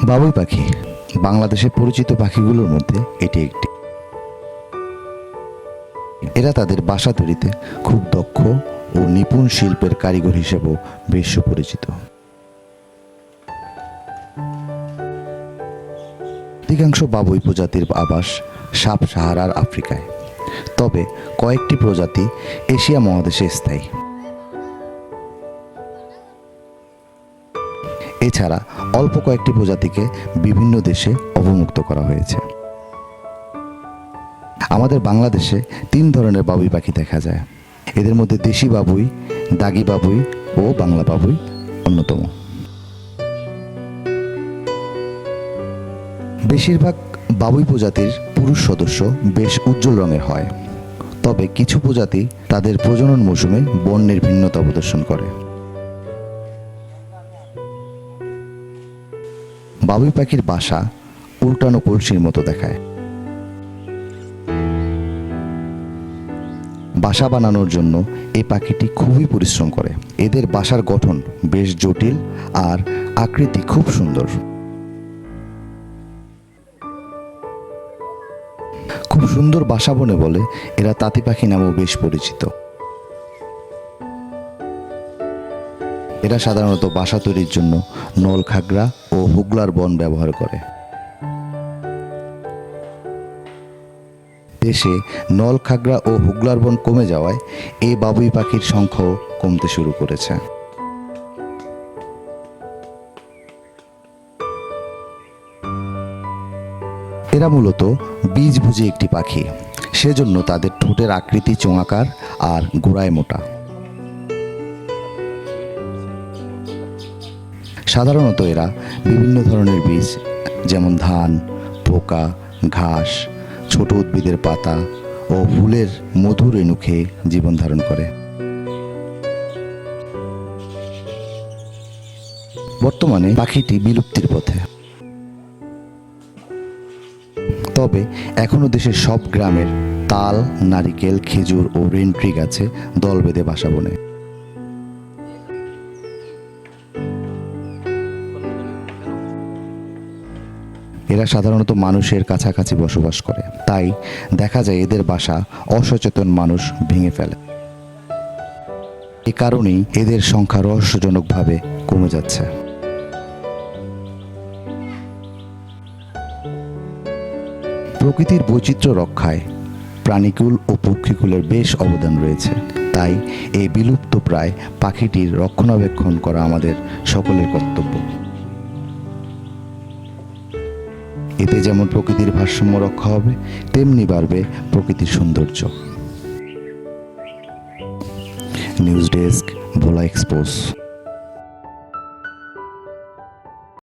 বাবুই পাখি বাংলাদেশের পরিচিত পাখিগুলোর মধ্যে এটি একটি। এরা তাদের বাসা তৈরিতে খুব দক্ষ ও নিপুণ শিল্পের কারিগর হিসেবেও বেশ সুপরিচিত। অধিকাংশ বাবুই প্রজাতির আবাস সাব সাহারার আফ্রিকায়, তবে কয়েকটি প্রজাতি এশিয়া মহাদেশে স্থায়ী। এছাড়া অল্প কয়েকটি প্রজাতিকে বিভিন্ন দেশে অবমুক্ত করা হয়েছে। আমাদের বাংলাদেশে 3 ধরনের বাবুই পাখি দেখা যায়। এদের মধ্যে দেশি বাবুই, দাগি বাবুই ও বাংলা বাবুই অন্যতম। বেশিরভাগ বাবুই প্রজাতির পুরুষ সদস্য বেশ উজ্জ্বল রঙের হয়, তবে কিছু প্রজাতি তাদের প্রজনন মৌসুমে বর্ণের ভিন্নতা প্রদর্শন করে। বাবুই পাখির বাসা উল্টানো কলসির মতো দেখায়। বাসা বানানোর জন্য এই পাখিটি খুবই পরিশ্রম করে। এদের বাসার গঠন বেশ জটিল আর আকৃতি খুব সুন্দর। খুব সুন্দর বাসা বনে বলে এরা তাঁতি পাখি নামেও বেশ পরিচিত। এরা সাধারণত বাসা তৈরির জন্য নল খাগড়া ও হুগলার বন ব্যবহার করে। দেশে নল খাগড়া ও হুগলার বন কমে যাওয়ায় এই বাবুই পাখির সংখ্যাও কমতে শুরু করেছে। এরা মূলত বীজভোজী একটি পাখি, সেজন্য তাদের ঠোঁটের আকৃতি চোঙাকার আর গোড়ায় মোটা। সাধারণত এরা বিভিন্ন ধরনের বীজ যেমন ধান, পোকা, ঘাস, ছোট উদ্ভিদের পাতা ও ফুলের মধুর রেণু খেয়ে জীবন ধারণ করে। বর্তমানে পাখিটি বিলুপ্তির পথে, তবে এখনো দেশের সব গ্রামের তাল, নারিকেল, খেজুর ও রেন ট্রি গাছে দল বেঁধে বাসা বনে। এরা সাধারণত মানুষের কাছাকাছি বসবাস করে, তাই দেখা যায় এদের বাসা অসচেতন মানুষ ভেঙে ফেলে। এ কারণেই এদের সংখ্যা রহস্যজনকভাবে কমে যাচ্ছে। প্রকৃতির বৈচিত্র্য রক্ষায় প্রাণীকুল ও পক্ষীকুলের বেশ অবদান রয়েছে, তাই এই বিলুপ্ত প্রায় পাখিটির রক্ষণাবেক্ষণ করা আমাদের সকলের কর্তব্য। এতে যেমন প্রকৃতির ভারসাম্য রক্ষা হবে, তেমনি বাড়বে প্রকৃতির সৌন্দর্য। নিউজ ডেস্ক, ভোলা এক্সপ্রেস।